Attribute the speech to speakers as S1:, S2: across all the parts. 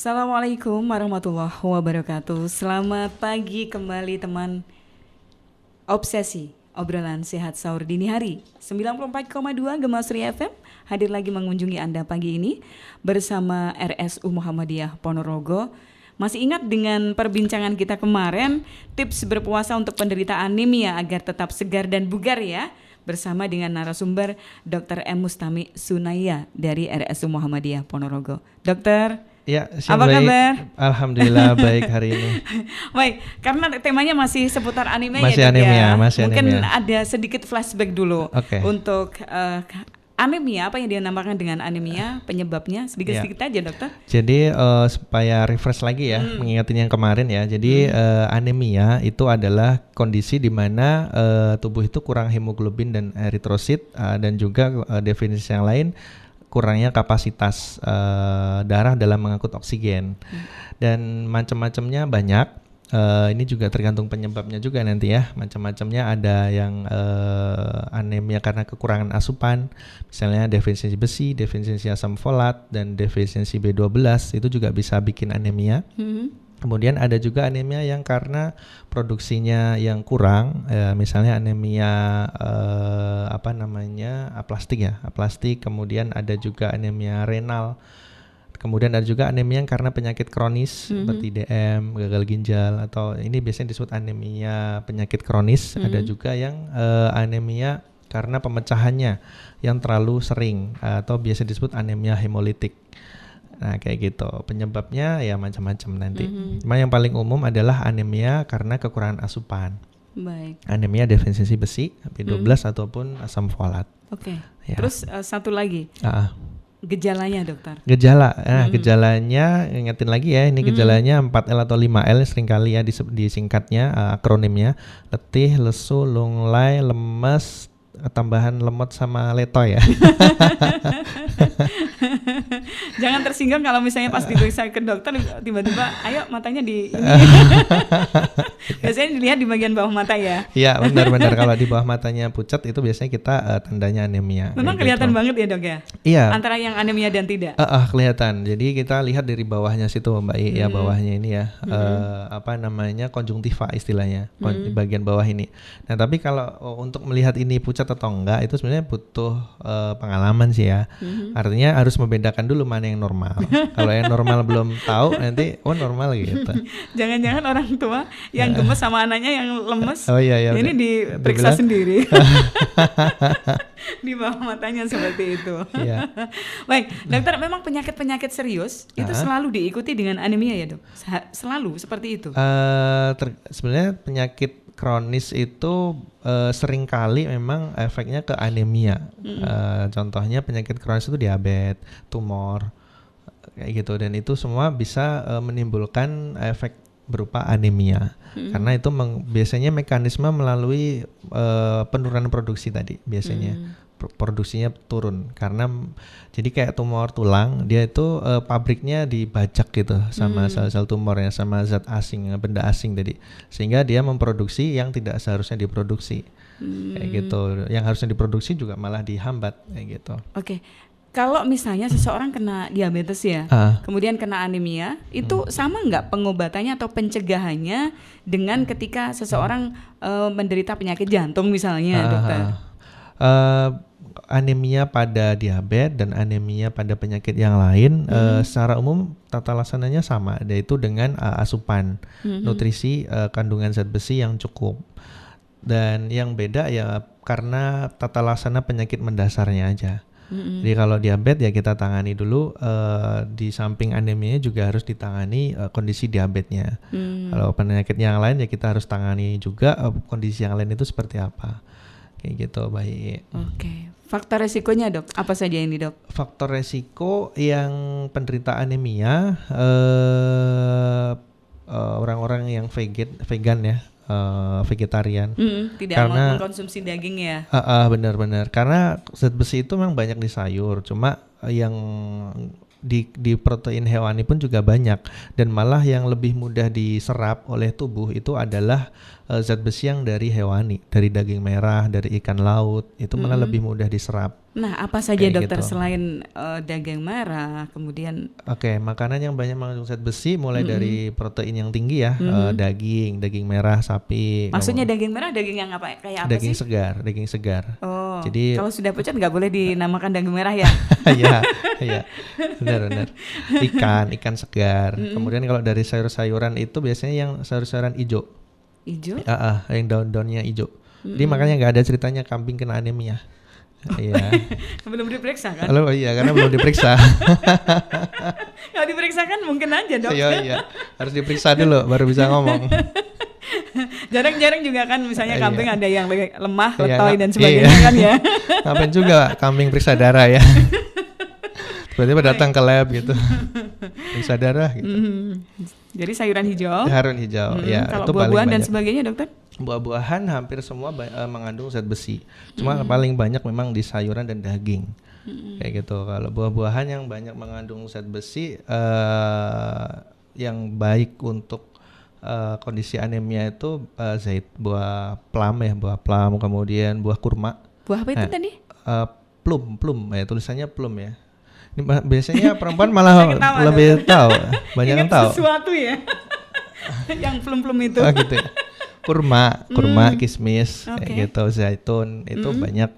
S1: Assalamualaikum warahmatullahi wabarakatuh. Selamat pagi kembali teman Obsesi, obrolan sehat sahur dini hari. 94,2 Gemasri FM hadir lagi mengunjungi Anda pagi ini bersama RSU Muhammadiyah Ponorogo. Masih ingat dengan perbincangan kita kemarin, tips berpuasa untuk penderita anemia agar tetap segar dan bugar ya, bersama dengan narasumber Dr. M. Mustami Sunaya dari RSU Muhammadiyah Ponorogo. Dokter,
S2: ya,
S1: apa
S2: baik.
S1: kabar?
S2: Alhamdulillah baik hari ini.
S1: Baik, karena temanya masih seputar anemia
S2: Masih
S1: ya Dok
S2: anemia,
S1: ya.
S2: masih
S1: Mungkin
S2: anemia.
S1: ada sedikit flashback dulu untuk anemia, apa yang dinamakan dengan anemia, penyebabnya sedikit-sedikit aja dokter.
S2: Jadi supaya refresh lagi ya, mengingatin yang kemarin ya. Jadi anemia itu adalah kondisi di mana tubuh itu kurang hemoglobin dan eritrosit dan juga definisi yang lain kurangnya kapasitas darah dalam mengangkut oksigen. Dan macam-macamnya banyak. Ini juga tergantung penyebabnya juga nanti ya. Macam-macamnya ada yang anemia karena kekurangan asupan, misalnya defisiensi besi, defisiensi asam folat, dan defisiensi B12 itu juga bisa bikin anemia. Kemudian ada juga anemia yang karena produksinya yang kurang, misalnya anemia aplastik ya, aplastik. Kemudian ada juga anemia renal. Kemudian ada juga anemia yang karena penyakit kronis seperti DM, gagal ginjal, atau ini biasanya disebut anemia penyakit kronis. Ada juga yang anemia karena pemecahannya yang terlalu sering atau biasa disebut anemia hemolitik. Nah kayak gitu, penyebabnya ya macam-macam nanti. Cuma yang paling umum adalah anemia karena kekurangan asupan.
S1: Baik.
S2: Anemia defisiensi besi, B12 ataupun asam folat.
S1: Oke.
S2: Ya.
S1: Terus satu lagi. Gejalanya dokter.
S2: Gejalanya ingetin lagi ya, ini gejalanya 4L atau 5L seringkali ya disingkatnya, akronimnya letih, lesu, lunglai, lemes, tambahan lemot sama letoy ya.
S1: Jangan tersinggung kalau misalnya pas diperiksa ke dokter tiba-tiba ayo matanya di ini. Biasanya dilihat di bagian bawah mata ya.
S2: Iya benar-benar kalau di bawah matanya pucat itu biasanya kita tandanya anemia.
S1: Memang kelihatan banget ya dok ya?
S2: Iya.
S1: Antara yang anemia dan tidak?
S2: Kelihatan. Jadi kita lihat dari bawahnya situ Mbak I, ya bawahnya ini ya. Konjungtiva istilahnya, di bagian bawah ini. Nah tapi kalau untuk melihat ini pucat atau enggak itu sebenarnya butuh pengalaman sih ya. Artinya harus membedakan dulu mana yang normal. Kalau yang normal belum tahu nanti normal gitu.
S1: Jangan-jangan orang tua yang gemes sama anaknya yang lemes.
S2: Iya,
S1: ini diperiksa sendiri. Di bawah matanya seperti itu.
S2: Iya.
S1: Baik, dokter, memang penyakit-penyakit serius itu selalu diikuti dengan anemia ya dok? Selalu seperti itu?
S2: Sebenarnya penyakit kronis itu seringkali memang efeknya ke anemia. Contohnya penyakit kronis itu diabetes, tumor, kayak gitu. Dan itu semua bisa menimbulkan efek berupa anemia. Karena itu biasanya mekanisme melalui penurunan produksi tadi biasanya. Produksinya turun karena jadi kayak tumor tulang, dia itu pabriknya dibajak gitu sama sel-sel tumornya, sama zat asing, benda asing tadi, sehingga dia memproduksi yang tidak seharusnya diproduksi. Kayak gitu. Yang harusnya diproduksi juga malah dihambat kayak gitu.
S1: Oke. Kalau misalnya seseorang kena diabetes ya, kemudian kena anemia, itu sama nggak pengobatannya atau pencegahannya dengan ketika seseorang menderita penyakit jantung misalnya, dokter?
S2: Anemia pada diabetes dan anemia pada penyakit yang lain secara umum tata laksananya sama, yaitu dengan asupan, nutrisi, kandungan zat besi yang cukup. Dan yang beda ya karena tata laksana penyakit mendasarnya aja. Jadi kalau diabetes ya kita tangani dulu, di samping anemia juga harus ditangani kondisi diabetesnya. Kalau penyakit yang lain ya kita harus tangani juga kondisi yang lain itu seperti apa. Kayak gitu, baik.
S1: Oke. Faktor resikonya dok, apa saja ini dok?
S2: Faktor resiko yang penderita anemia, orang-orang yang vegan ya, vegetarian.
S1: Tidak
S2: karena
S1: mengkonsumsi daging ya?
S2: Benar-benar. Karena zat besi itu memang banyak di sayur, cuma yang di protein hewani pun juga banyak, dan malah yang lebih mudah diserap oleh tubuh itu adalah zat besi yang dari hewani, dari daging merah, dari ikan laut, itu malah lebih mudah diserap.
S1: Nah, apa saja
S2: Kayak
S1: dokter
S2: gitu.
S1: selain daging merah, kemudian
S2: Oke, makanan yang banyak mengandung zat besi mulai dari protein yang tinggi ya, daging merah sapi,
S1: maksudnya daging merah, daging yang apa? Kayak apa sih?
S2: daging segar.
S1: Oh,
S2: Jadi
S1: kalau sudah pucat nggak boleh dinamakan daging merah ya?
S2: ya, ya, benar. Ikan segar. Kemudian kalau dari sayur-sayuran itu biasanya yang sayur-sayuran hijau,
S1: Ijo?
S2: yang daun-daunnya hijau. Jadi makanya nggak ada ceritanya kambing kena anemia. Iya.
S1: Belum diperiksa kan?
S2: Halo, iya karena belum diperiksa.
S1: Kalau diperiksa kan mungkin aja dok.
S2: Iya, harus diperiksa dulu baru bisa ngomong.
S1: Jarang-jarang juga kan misalnya kambing ada yang lemah,
S2: Iya,
S1: letoy dan sebagainya kan ya.
S2: Ngapain juga kambing periksa darah ya? Tiba-tiba datang ke lab gitu, periksa darah gitu.
S1: Jadi sayuran hijau.
S2: Harun hijau, ya
S1: Kalau
S2: itu paling
S1: buah-buahan dan
S2: banyak.
S1: sebagainya dokter?
S2: Buah-buahan hampir semua mengandung zat besi. Cuma paling banyak memang di sayuran dan daging. Kayak gitu. Kalau buah-buahan yang banyak mengandung zat besi yang baik untuk kondisi anemia itu buah plum, kemudian buah kurma.
S1: Buah apa itu
S2: Nah,
S1: tadi?
S2: plum ya, tulisannya plum ya. Ini biasanya perempuan malah
S1: Saya ketawa,
S2: lebih tahu, banyak yang
S1: Ingat
S2: tahu.
S1: sesuatu ya. Yang plum-plum itu.
S2: Oh gitu ya. Kurma, kismis,
S1: Oke.
S2: kayak gitu, zaitun itu banyak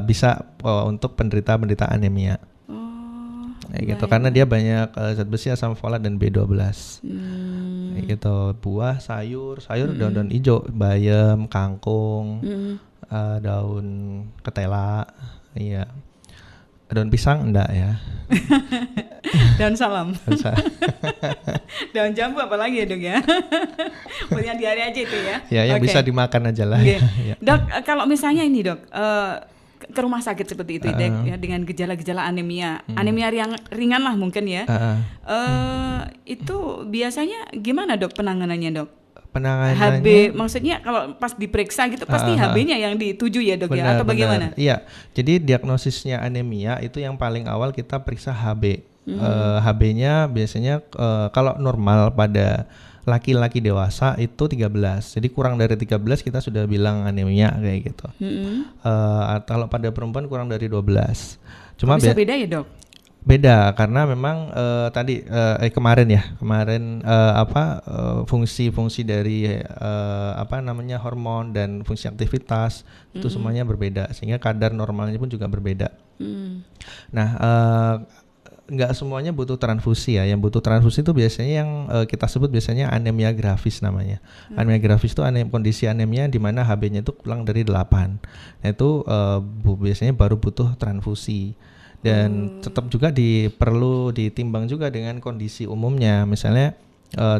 S2: bisa untuk penderita anemia.
S1: Oh,
S2: Kayak gitu karena dia banyak zat besi, asam folat dan B12. Kayak gitu. Buah, sayur, daun-daun hijau, bayam, kangkung, daun ketela, iya. Daun pisang enggak ya.
S1: daun salam.
S2: Bisa.
S1: Daun jambu apalagi ya dok ya. Punya di hari aja itu ya.
S2: Ya yang
S1: Oke.
S2: bisa dimakan aja lah.
S1: Oke.
S2: Ya.
S1: Dok, kalau misalnya ini dok, ke rumah sakit seperti itu ya, dengan gejala-gejala anemia, anemia yang ringan lah mungkin ya. Itu biasanya gimana dok penanganannya dok?
S2: Penanganannya
S1: HB, maksudnya kalau pas diperiksa gitu pasti HB-nya yang dituju ya dok ya, atau bagaimana?
S2: Iya, jadi diagnosisnya anemia itu yang paling awal kita periksa HB. HB-nya biasanya kalau normal pada laki-laki dewasa itu 13. Jadi kurang dari 13 kita sudah bilang anemia kayak gitu. Kalau pada perempuan kurang dari 12. Cuma
S1: Bisa beda ya dok?
S2: beda karena memang kemarin fungsi-fungsi dari hormon dan fungsi aktivitas itu semuanya berbeda sehingga kadar normalnya pun juga berbeda. Nah, nggak semuanya butuh transfusi ya. Yang butuh transfusi itu biasanya yang kita sebut biasanya anemia grafis namanya. Anemia grafis itu kondisi anemia di mana HB-nya itu kurang dari 8. Nah, itu biasanya baru butuh transfusi. Dan tetap juga perlu ditimbang juga dengan kondisi umumnya. Misalnya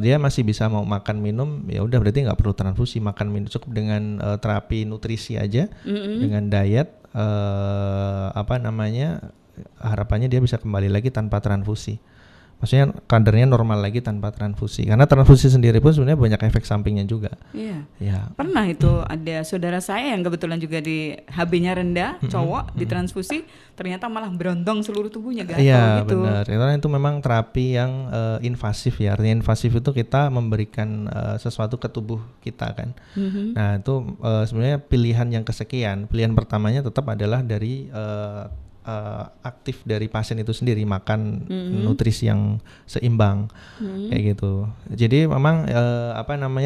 S2: dia masih bisa mau makan minum, ya udah berarti nggak perlu transfusi. Makan minum cukup dengan terapi nutrisi aja, dengan diet harapannya dia bisa kembali lagi tanpa transfusi. Maksudnya kadarnya normal lagi tanpa transfusi. Karena transfusi sendiri pun sebenarnya banyak efek sampingnya juga.
S1: Iya.
S2: Ya.
S1: Pernah itu ada saudara saya yang kebetulan juga di HB-nya rendah, cowok ditransfusi, ternyata malah berondong seluruh tubuhnya gatal
S2: Iya,
S1: gitu.
S2: benar. Karena itu memang terapi yang invasif ya. Artinya invasif itu kita memberikan sesuatu ke tubuh kita kan. Nah, itu sebenarnya pilihan yang kesekian. Pilihan pertamanya tetap adalah dari aktif dari pasien itu sendiri, makan nutrisi yang seimbang kayak gitu. Jadi memang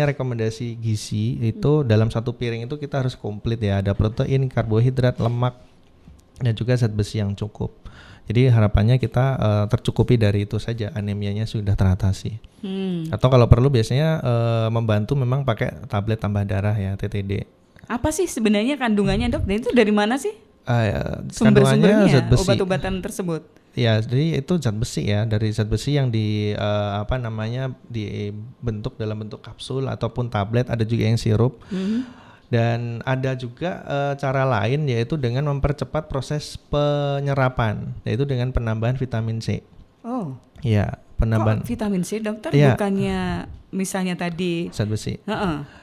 S2: rekomendasi gizi itu dalam satu piring itu kita harus komplit ya, ada protein, karbohidrat, lemak dan juga zat besi yang cukup. Jadi harapannya kita tercukupi dari itu saja, anemianya sudah teratasi. Atau kalau perlu biasanya membantu memang pakai tablet tambah darah ya, TTD.
S1: Apa sih sebenarnya kandungannya dok? Dan itu dari mana sih?
S2: Kandungannya zat besi.
S1: Obat-obatan tersebut.
S2: Ya, jadi itu zat besi ya, dari zat besi yang dibentuk dalam bentuk kapsul ataupun tablet, ada juga yang sirup. Dan ada juga cara lain yaitu dengan mempercepat proses penyerapan, yaitu dengan penambahan vitamin C.
S1: Oh.
S2: Ya, penambahan.
S1: Kok vitamin C dokter?
S2: Ya.
S1: Bukannya misalnya tadi
S2: Zat besi.
S1: Heeh.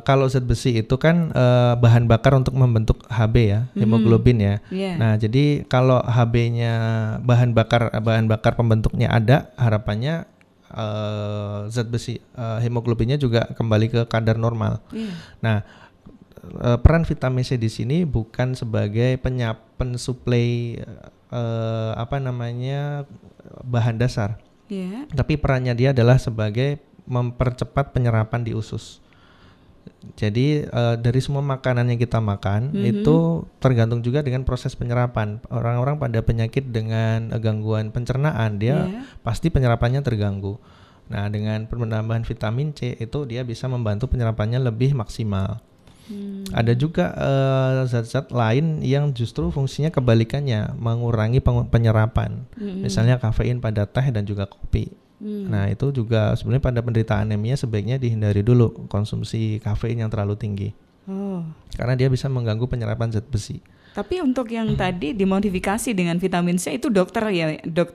S2: Kalau zat besi itu kan bahan bakar untuk membentuk HB ya, hemoglobin ya.
S1: Yeah.
S2: Nah, jadi kalau HB-nya bahan bakar pembentuknya ada, harapannya zat besi hemoglobinnya juga kembali ke kadar normal.
S1: Yeah.
S2: Nah, peran vitamin C di sini bukan sebagai pensuplai bahan dasar.
S1: Yeah.
S2: Tapi perannya dia adalah sebagai mempercepat penyerapan di usus. Jadi dari semua makanan yang kita makan itu tergantung juga dengan proses penyerapan. Orang-orang pada penyakit dengan gangguan pencernaan dia pasti penyerapannya terganggu. Nah, dengan penambahan vitamin C itu dia bisa membantu penyerapannya lebih maksimal. Ada juga zat-zat lain yang justru fungsinya kebalikannya, mengurangi penyerapan. Misalnya kafein pada teh dan juga kopi. Nah, itu juga sebenarnya pada penderita anemia sebaiknya dihindari dulu konsumsi kafein yang terlalu tinggi. Karena dia bisa mengganggu penyerapan zat besi.
S1: Tapi untuk yang tadi dimodifikasi dengan vitamin C itu dokter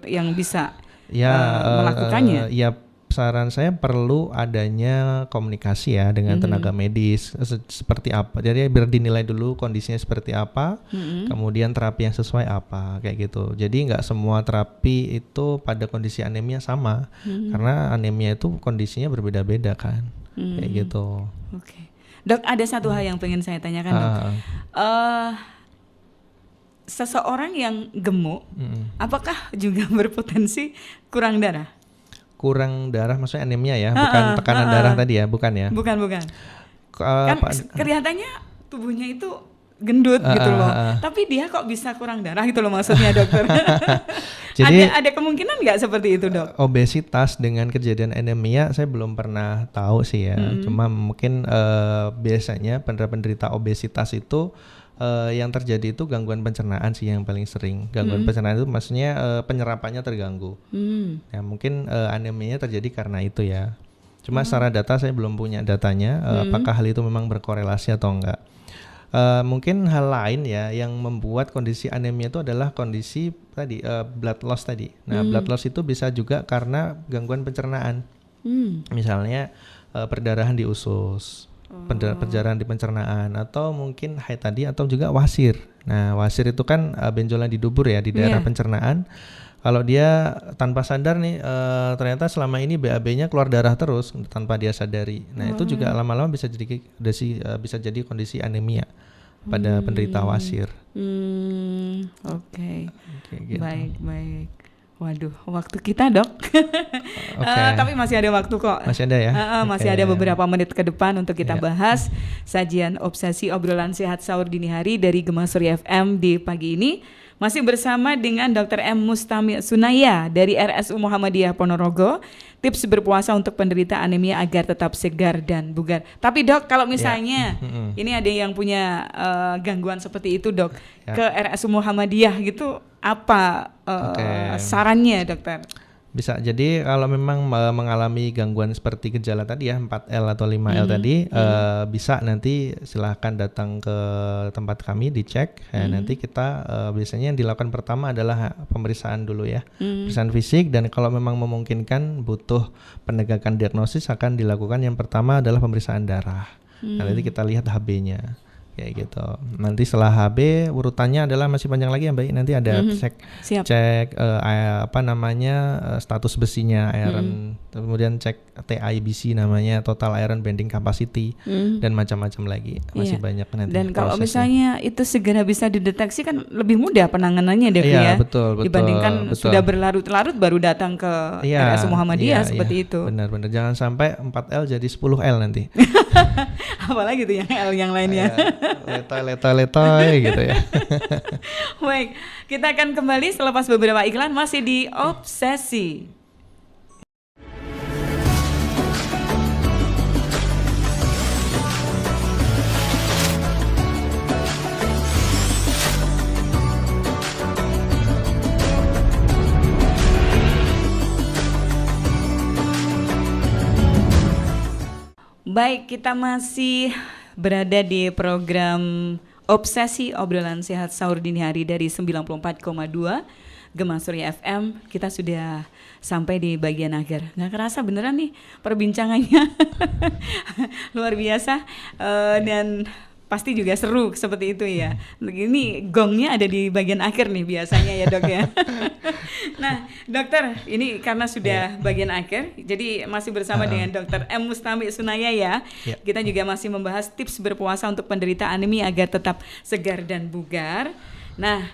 S1: yang bisa melakukannya.
S2: Ya, saran saya perlu adanya komunikasi ya dengan tenaga medis seperti apa. Jadi biar dinilai dulu kondisinya seperti apa, kemudian terapi yang sesuai apa kayak gitu. Jadi nggak semua terapi itu pada kondisi anemia sama, karena anemia itu kondisinya berbeda-beda kan, kayak gitu.
S1: Oke. Dok, ada satu hal yang pengen saya tanyakan, Dok. Seseorang yang gemuk, apakah juga berpotensi kurang darah?
S2: Kurang darah maksudnya anemia ya, bukan tekanan darah tadi ya, bukan ya?
S1: Bukan. Kan kelihatannya tubuhnya itu gendut gitu loh, tapi dia kok bisa kurang darah gitu loh maksudnya, dokter. Jadi ada kemungkinan nggak seperti itu, Dok?
S2: Obesitas dengan kejadian anemia saya belum pernah tahu sih ya. Cuma mungkin biasanya penderita obesitas itu yang terjadi itu gangguan pencernaan sih yang paling sering. Gangguan pencernaan itu maksudnya penyerapannya terganggu. Ya mungkin anemianya terjadi karena itu ya. Cuma secara data saya belum punya datanya apakah hal itu memang berkorelasi atau enggak. Mungkin hal lain ya yang membuat kondisi anemia itu adalah kondisi tadi blood loss tadi. Nah, blood loss itu bisa juga karena gangguan pencernaan. Misalnya perdarahan di usus. Perdarahan di pencernaan atau mungkin haid tadi atau juga wasir. Nah, wasir itu kan benjolan di dubur ya, di daerah pencernaan. Kalau dia tanpa sadar nih ternyata selama ini BAB-nya keluar darah terus tanpa dia sadari. Nah, itu juga lama-lama bisa jadi kondisi anemia pada penderita wasir.
S1: Oke.
S2: Gitu.
S1: Baik. Waduh, waktu kita, Dok. Tapi masih ada waktu kok.
S2: Masih ada ya?
S1: Masih ada beberapa menit ke depan untuk kita bahas sajian obsesi obrolan sehat sahur dini hari dari Gema Surya FM di pagi ini. Masih bersama dengan Dr. M. Mustami Sunaya dari RSU Muhammadiyah Ponorogo. Tips berpuasa untuk penderita anemia agar tetap segar dan bugar. Tapi, Dok, kalau misalnya ini ada yang punya gangguan seperti itu, Dok, ke RSU Muhammadiyah gitu, apa sarannya, dokter?
S2: Bisa, jadi kalau memang mengalami gangguan seperti gejala tadi ya 4L atau 5L tadi bisa nanti silahkan datang ke tempat kami dicek. Nanti kita biasanya yang dilakukan pertama adalah pemeriksaan dulu ya, pemeriksaan fisik, dan kalau memang memungkinkan butuh penegakan diagnosis akan dilakukan yang pertama adalah pemeriksaan darah. Nanti kita lihat HB-nya. Kayak gitu. Nanti setelah HB urutannya adalah masih panjang lagi ya Mbak. Nanti ada cek status besinya iron, kemudian cek TIBC namanya total iron binding capacity dan macam-macam lagi. Masih banyak nanti.
S1: Dan kalau misalnya itu segera bisa dideteksi kan lebih mudah penanganannya deh ya.
S2: Betul.
S1: Dibandingkan sudah berlarut-larut baru datang ke RSU Muhammadiyah seperti itu.
S2: Benar. Jangan sampai 4L jadi 10L nanti.
S1: Apalagi tuh yang L yang lainnya.
S2: Letoy gitu ya.
S1: Baik, kita akan kembali selepas beberapa iklan masih di Obsesi. Baik, kita masih berada di program Obsesi Obrolan Sehat Sahur Dini Hari dari 94,2 Gema Surya FM. Kita sudah sampai di bagian akhir. Nggak kerasa beneran nih perbincangannya luar biasa dan pasti juga seru seperti itu ya. Ini gongnya ada di bagian akhir nih biasanya ya dok ya. Nah dokter, ini karena sudah bagian akhir, jadi masih bersama dengan Dokter M. Mustami Sunaya ya. Kita juga masih membahas tips berpuasa untuk penderita anemia agar tetap segar dan bugar. Nah,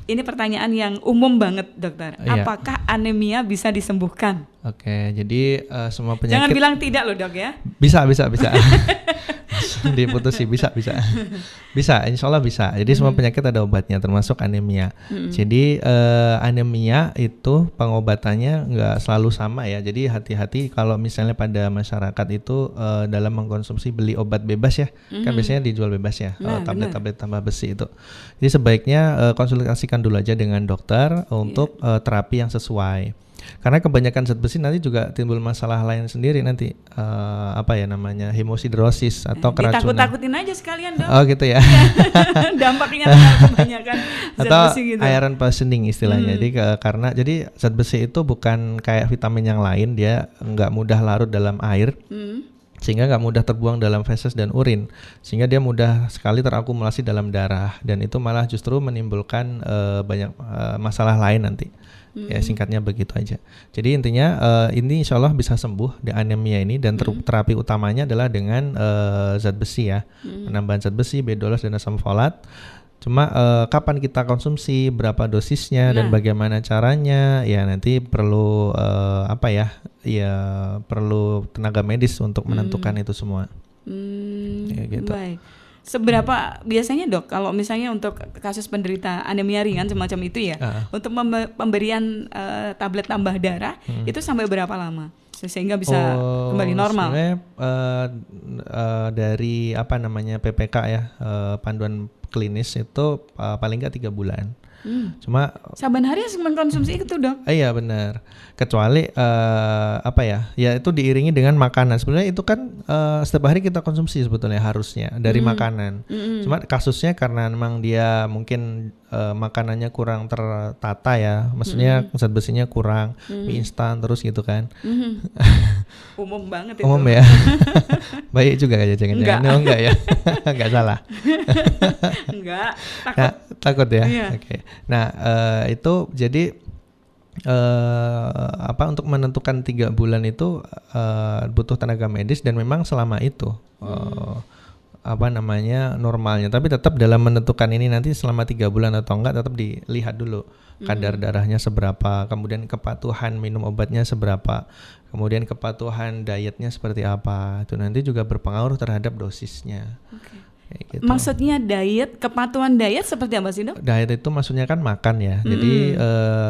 S1: ini pertanyaan yang umum banget dokter. Apakah anemia bisa disembuhkan?
S2: Oke, jadi semua penyakit.
S1: Jangan bilang tidak loh dok ya.
S2: Bisa. Diputusi bisa. Insya Allah bisa. Jadi semua penyakit ada obatnya, termasuk anemia. Jadi anemia itu pengobatannya nggak selalu sama ya. Jadi hati-hati kalau misalnya pada masyarakat itu dalam mengkonsumsi beli obat bebas ya. Kan biasanya dijual bebas ya, tablet-tablet tambah besi itu. Jadi sebaiknya konsultasikan dulu aja dengan dokter untuk terapi yang sesuai. Karena kebanyakan zat besi nanti juga timbul masalah lain sendiri nanti, hemosidrosis atau keracunan.
S1: Ditakut-takutin aja sekalian dok.
S2: Oh gitu ya.
S1: Dampaknya kebanyakan zat
S2: atau
S1: besi gitu.
S2: Iron poisoning istilahnya. Jadi zat besi itu bukan kayak vitamin yang lain, dia nggak mudah larut dalam air. Sehingga nggak mudah terbuang dalam feses dan urin, sehingga dia mudah sekali terakumulasi dalam darah, dan itu malah justru menimbulkan banyak masalah lain nanti. Ya singkatnya begitu aja. Jadi intinya ini insya Allah bisa sembuh di anemia ini, dan terapi utamanya adalah dengan zat besi ya, penambahan zat besi, B12 dan asam folat. Cuma kapan kita konsumsi, berapa dosisnya, dan bagaimana caranya, ya nanti perlu perlu tenaga medis untuk menentukan itu semua. Ya, gitu.
S1: Baik. Seberapa biasanya dok kalau misalnya untuk kasus penderita anemia ringan semacam itu ya, untuk pemberian tablet tambah darah itu sampai berapa lama sehingga bisa kembali normal?
S2: Sebenarnya dari PPK ya, panduan klinis itu paling nggak 3 bulan. Cuma
S1: saban hari harus mengkonsumsi itu dok?
S2: Iya benar. Kecuali ya itu diiringi dengan makanan. Sebenarnya itu kan setiap hari kita konsumsi sebetulnya harusnya dari makanan. Cuma kasusnya karena memang dia mungkin makanannya kurang tertata ya. Maksudnya zat besinya kurang, mie instan terus gitu kan.
S1: Umum banget itu.
S2: Umum ya. Baik juga aja jangan-jangan. Enggak ya. Enggak salah.
S1: Enggak, takut.
S2: Nah, takut ya.
S1: Iya.
S2: Oke. Nah, itu jadi untuk menentukan 3 bulan itu butuh tenaga medis, dan memang selama itu normalnya. Tapi tetap dalam menentukan ini nanti selama 3 bulan atau enggak, tetap dilihat dulu kadar darahnya seberapa, kemudian kepatuhan minum obatnya seberapa, kemudian kepatuhan dietnya seperti apa. Itu nanti juga berpengaruh terhadap dosisnya. Gitu.
S1: Maksudnya kepatuhan diet seperti apa sih dok?
S2: Diet itu maksudnya kan makan ya. Jadi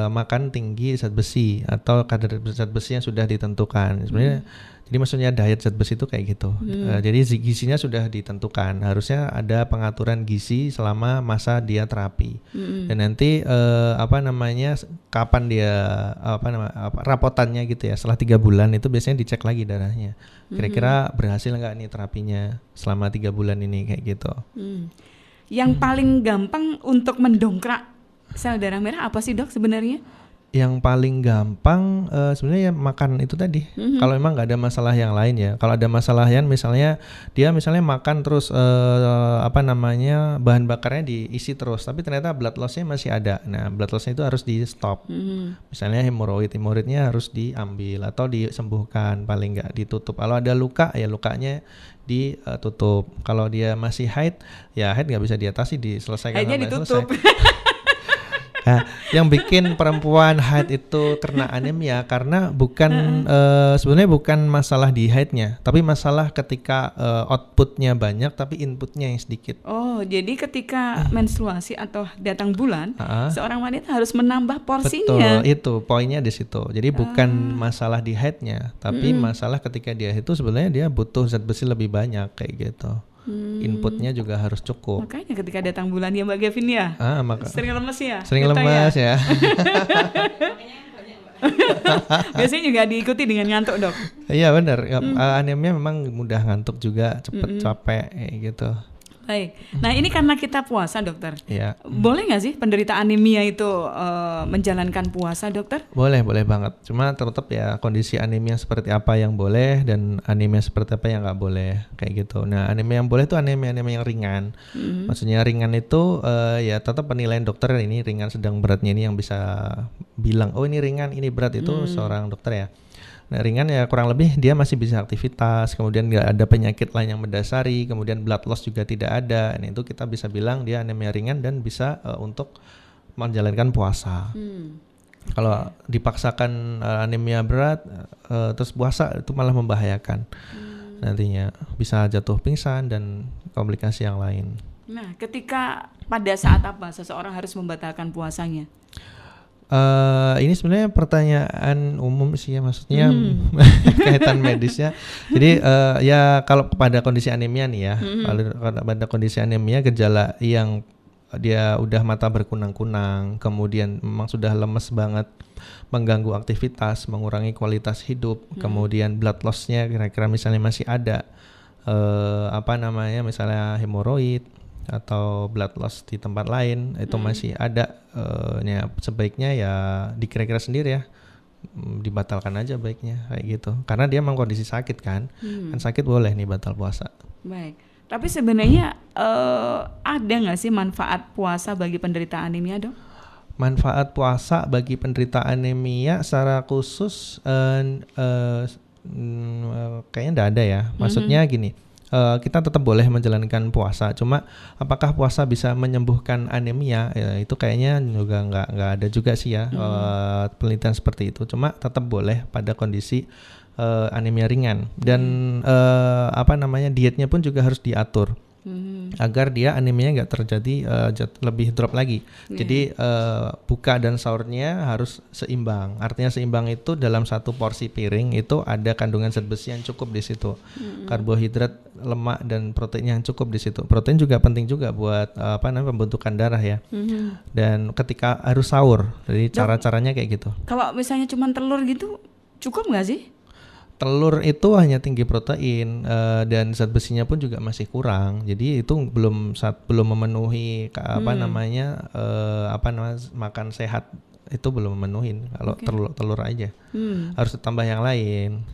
S2: makan tinggi zat besi atau kadar zat besi yang sudah ditentukan. Sebenarnya jadi maksudnya diet zat besi itu kayak gitu. Jadi gizinya sudah ditentukan. Harusnya ada pengaturan gizi selama masa dia terapi. Dan nanti kapan dia rapotannya gitu ya. Setelah 3 bulan itu biasanya dicek lagi darahnya. Kira-kira berhasil nggak nih terapinya selama 3 bulan ini kayak gitu.
S1: Yang paling gampang untuk mendongkrak sel darah merah apa sih dok sebenarnya?
S2: Yang paling gampang sebenarnya ya makan itu tadi. Kalau memang nggak ada masalah yang lain ya. Kalau ada masalah yang misalnya dia makan terus bahan bakarnya diisi terus, tapi ternyata blood loss-nya masih ada. Nah, blood loss-nya itu harus di stop. Misalnya hemoroidnya harus diambil atau disembuhkan, paling nggak ditutup. Kalau ada luka ya lukanya ditutup. Kalau dia masih haid nggak bisa diatasi, diselesaikan sampai
S1: ditutup.
S2: Selesai. Nah, yang bikin perempuan haid itu kena anemia karena sebenarnya bukan masalah di haidnya, tapi masalah ketika outputnya banyak tapi inputnya yang sedikit.
S1: Oh, jadi ketika menstruasi atau datang bulan, seorang wanita harus menambah porsinya.
S2: Betul, itu poinnya di situ. Jadi bukan masalah di haidnya, tapi masalah ketika dia itu sebenarnya dia butuh zat besi lebih banyak kayak gitu. Inputnya juga harus cukup.
S1: Makanya ketika datang bulan ya Mbak Gavin ya, sering lemes ya.
S2: Sering lemes ya.
S1: Biasanya juga diikuti dengan ngantuk dok.
S2: Iya benar. Anemia memang mudah ngantuk juga, cepet capek kayak gitu.
S1: Baik. Nah ini karena kita puasa dokter.
S2: Ya.
S1: Boleh nggak sih penderita anemia itu menjalankan puasa dokter?
S2: Boleh banget. Cuma tetap ya kondisi anemia seperti apa yang boleh dan anemia seperti apa yang nggak boleh kayak gitu. Nah anemia yang boleh itu anemia yang ringan. Maksudnya ringan itu ya tetap penilaian dokter ini ringan, sedang, beratnya ini yang bisa bilang oh ini ringan, ini berat itu seorang dokter ya. Nah ringan ya kurang lebih dia masih bisa aktivitas, kemudian nggak ada penyakit lain yang mendasari, kemudian blood loss juga tidak ada. Nah itu kita bisa bilang dia anemia ringan dan bisa untuk menjalankan puasa. Kalau dipaksakan anemia berat terus puasa itu malah membahayakan. Nantinya bisa jatuh pingsan dan komplikasi yang lain.
S1: Nah ketika pada saat apa seseorang harus membatalkan puasanya?
S2: Ini sebenarnya pertanyaan umum sih ya, maksudnya kaitan medisnya. Jadi ya kalau pada kondisi anemia nih ya, kalau pada kondisi anemia gejala yang dia udah mata berkunang-kunang, kemudian memang sudah lemes banget, mengganggu aktivitas, mengurangi kualitas hidup, kemudian blood loss-nya kira-kira misalnya masih ada, misalnya hemoroid atau blood loss di tempat lain itu masih ada, ya sebaiknya ya dikira-kira sendiri ya, dibatalkan aja baiknya kayak gitu, karena dia memang kondisi sakit kan sakit boleh nih batal puasa.
S1: Baik, tapi sebenarnya ada nggak sih manfaat puasa bagi penderita anemia dok?
S2: Manfaat puasa bagi penderita anemia secara khusus kayaknya nggak ada ya, maksudnya gini. Kita tetap boleh menjalankan puasa, cuma apakah puasa bisa menyembuhkan anemia? Ya, itu kayaknya juga nggak ada juga sih ya penelitian seperti itu. Cuma tetap boleh pada kondisi anemia ringan dan dietnya pun juga harus diatur agar dia anemianya nggak terjadi lebih drop lagi. Jadi buka dan sahurnya harus seimbang. Artinya seimbang itu dalam satu porsi piring itu ada kandungan zat besi yang cukup di situ, karbohidrat, lemak dan proteinnya yang cukup di situ. Protein juga penting juga buat pembentukan darah ya. Dan ketika harus sahur, jadi cara-caranya kayak gitu.
S1: Kalau misalnya cuma telur gitu cukup nggak sih?
S2: Telur itu hanya tinggi protein dan zat besinya pun juga masih kurang. Jadi itu belum memenuhi makan sehat, itu belum memenuhi kalau telur aja. Harus ditambah yang lain.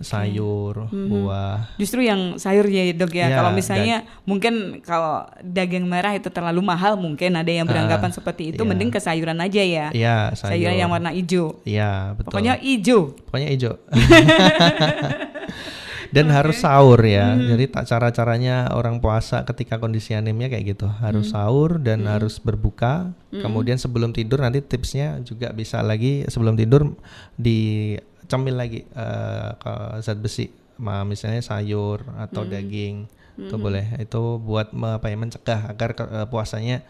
S2: Sayur, buah.
S1: Justru yang sayurnya dok ya. Kalau misalnya mungkin kalau daging merah itu terlalu mahal, mungkin ada yang beranggapan seperti itu. Mending ke sayuran aja ya.
S2: Iya,
S1: sayuran yang warna hijau.
S2: Iya, betul.
S1: Pokoknya hijau.
S2: Dan harus sahur ya. Jadi cara-caranya orang puasa ketika kondisi anemia kayak gitu. Harus sahur dan harus berbuka. Kemudian sebelum tidur nanti tipsnya juga bisa lagi sebelum tidur dicemil lagi ke zat besi. Misalnya sayur atau daging. Itu boleh. Itu buat mencegah agar puasanya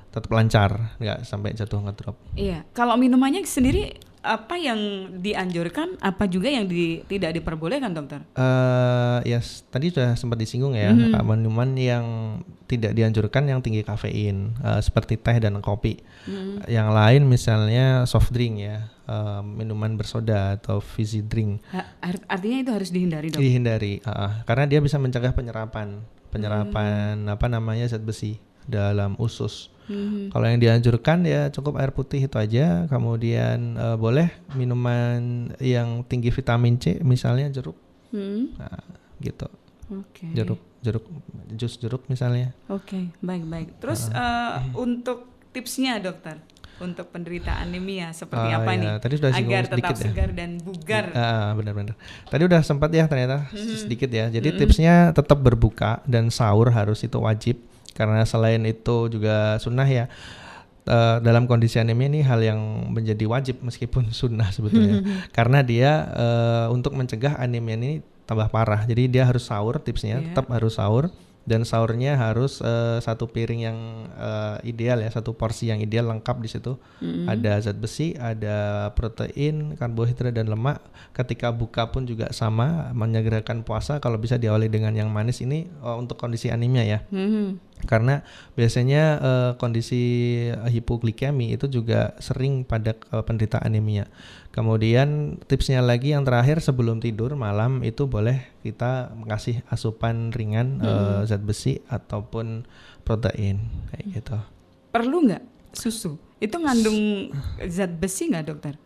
S2: tetap lancar, nggak sampai jatuh ngedrop.
S1: Iya. Kalau minumannya sendiri apa yang dianjurkan, apa juga yang tidak diperbolehkan dokter?
S2: Tadi sudah sempat disinggung ya, minuman yang tidak dianjurkan yang tinggi kafein, seperti teh dan kopi. Yang lain misalnya soft drink ya, minuman bersoda atau fizzy drink.
S1: Artinya itu harus dihindari dok?
S2: Dihindari, karena dia bisa mencegah penyerapan zat besi dalam usus. Kalau yang dianjurkan ya cukup air putih itu aja. Kemudian boleh minuman yang tinggi vitamin C, misalnya jeruk, gitu. Jus jeruk misalnya.
S1: Baik. Terus untuk tipsnya dokter untuk penderita anemia seperti apa nih?
S2: Tadi sudah
S1: agar tetap segar
S2: ya.
S1: Dan bugar.
S2: Benar-benar. Tadi udah sempat ya ternyata sedikit ya. Jadi tipsnya tetap berbuka dan sahur harus itu wajib. Karena selain itu juga sunnah ya, dalam kondisi anemia ini hal yang menjadi wajib meskipun sunnah sebetulnya. Karena dia untuk mencegah anemia ini tambah parah. Jadi dia harus sahur, tipsnya tetap harus sahur. Dan sahurnya harus satu piring yang ideal ya, satu porsi yang ideal lengkap di situ. Ada zat besi, ada protein, karbohidrat dan lemak. Ketika buka pun juga sama, menyegerakan puasa kalau bisa diawali dengan yang manis ini untuk kondisi anemia ya. Karena biasanya kondisi hipoglikemi itu juga sering pada penderita anemia. Kemudian tipsnya lagi yang terakhir sebelum tidur malam itu boleh kita kasih asupan ringan zat zat besi ataupun protein kayak gitu.
S1: Perlu nggak susu? Itu ngandung zat besi nggak, dokter?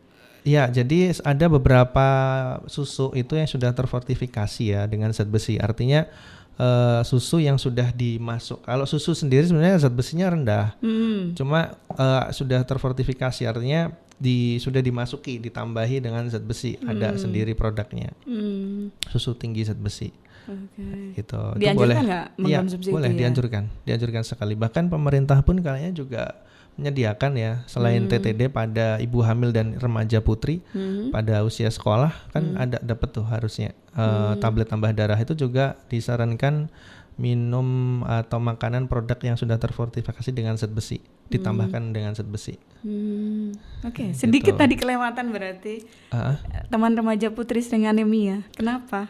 S2: Ya, jadi ada beberapa susu itu yang sudah terfortifikasi ya dengan zat besi. Artinya susu yang sudah dimasuk. Kalau susu sendiri sebenarnya zat besinya rendah. Cuma sudah terfortifikasi, artinya sudah dimasuki, ditambahi dengan zat besi. Ada sendiri produknya. Susu tinggi zat besi. Gitu.
S1: Dianjurkan nggak mengkonsumsi
S2: itu? Boleh,
S1: ya?
S2: dianjurkan sekali. Bahkan pemerintah pun kayaknya juga menyediakan ya, selain TTD pada ibu hamil dan remaja putri pada usia sekolah kan ada dapat tuh harusnya tablet tambah darah. Itu juga disarankan minum atau makanan produk yang sudah terfortifikasi dengan zat besi, ditambahkan dengan zat besi.
S1: Oke, sedikit gitu. Tadi kelewatan berarti teman remaja putri sering anemia. Kenapa?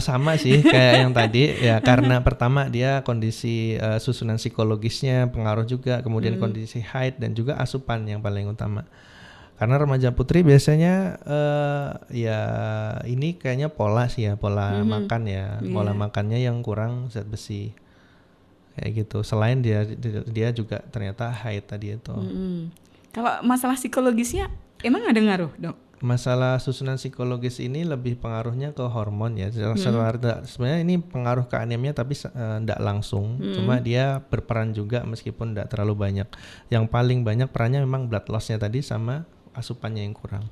S2: Sama sih kayak yang tadi ya, karena pertama dia kondisi susunan psikologisnya pengaruh juga, kemudian kondisi haid dan juga asupan yang paling utama. Karena remaja putri biasanya ya ini kayaknya pola sih ya, pola makan ya, pola makannya yang kurang zat besi kayak gitu. Selain dia juga ternyata haid tadi itu.
S1: Kalau masalah psikologisnya emang ada ngaruh, dok?
S2: Masalah susunan psikologis ini lebih pengaruhnya ke hormon ya. Sebenarnya ini pengaruh ke anemia tapi tidak langsung. Cuma dia berperan juga meskipun tidak terlalu banyak. Yang paling banyak perannya memang blood loss-nya tadi sama asupannya yang kurang.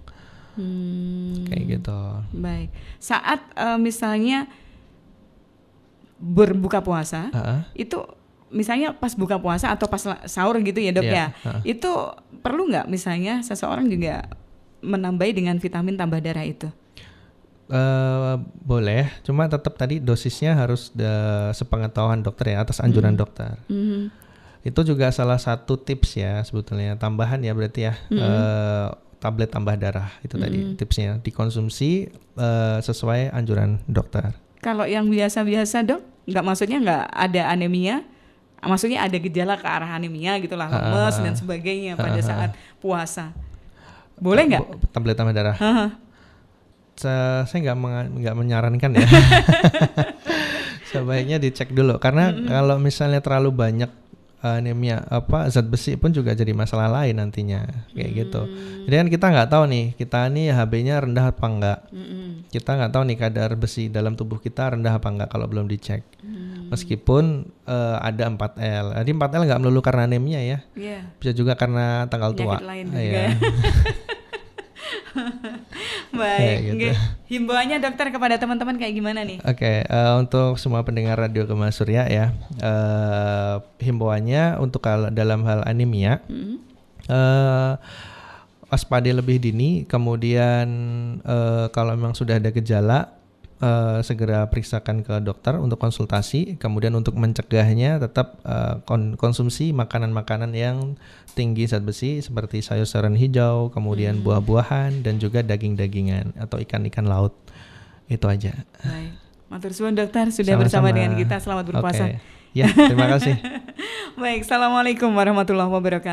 S2: Kayak gitu.
S1: Baik. Saat misalnya berbuka puasa, itu misalnya pas buka puasa atau pas sahur gitu ya, dok ya. Itu perlu nggak misalnya seseorang juga menambahi dengan vitamin tambah darah itu?
S2: Boleh, cuma tetap tadi dosisnya harus sepengetahuan dokter ya, atas anjuran dokter. Itu juga salah satu tips ya sebetulnya, tambahan ya berarti ya, tablet tambah darah itu tadi tipsnya, dikonsumsi sesuai anjuran dokter.
S1: Kalau yang biasa-biasa, dok, maksudnya nggak ada anemia, maksudnya ada gejala ke arah anemia gitulah, lemes dan sebagainya pada saat puasa, boleh nggak?
S2: Tablet tambah darah? Saya nggak menyarankan ya. Sebaiknya dicek dulu, karena kalau misalnya terlalu banyak anemia zat besi pun juga jadi masalah lain nantinya kayak gitu. Jadi kan kita nggak tahu nih, kita nih HB-nya rendah apa enggak. Kita nggak tahu nih kadar besi dalam tubuh kita rendah apa enggak kalau belum dicek. Meskipun ada 4L. Jadi 4L nggak melulu karena anemia ya. Bisa juga karena tanggal tua.
S1: Lain juga. Baik, gitu. Himbauannya dokter kepada teman-teman kayak gimana nih?
S2: Oke, untuk semua pendengar Radio Gema Surya ya, himbauannya untuk dalam hal anemia, waspada lebih dini, kemudian kalau memang sudah ada gejala, segera periksakan ke dokter untuk konsultasi. Kemudian untuk mencegahnya tetap konsumsi makanan-makanan yang tinggi zat besi seperti sayur-sayuran hijau, kemudian buah-buahan dan juga daging-dagingan atau ikan-ikan laut. Itu aja.
S1: Baik. Matur suwun dokter sudah bersama dengan kita. Selamat berpuasa.
S2: Ya, terima kasih.
S1: Baik, assalamualaikum warahmatullahi wabarakatuh.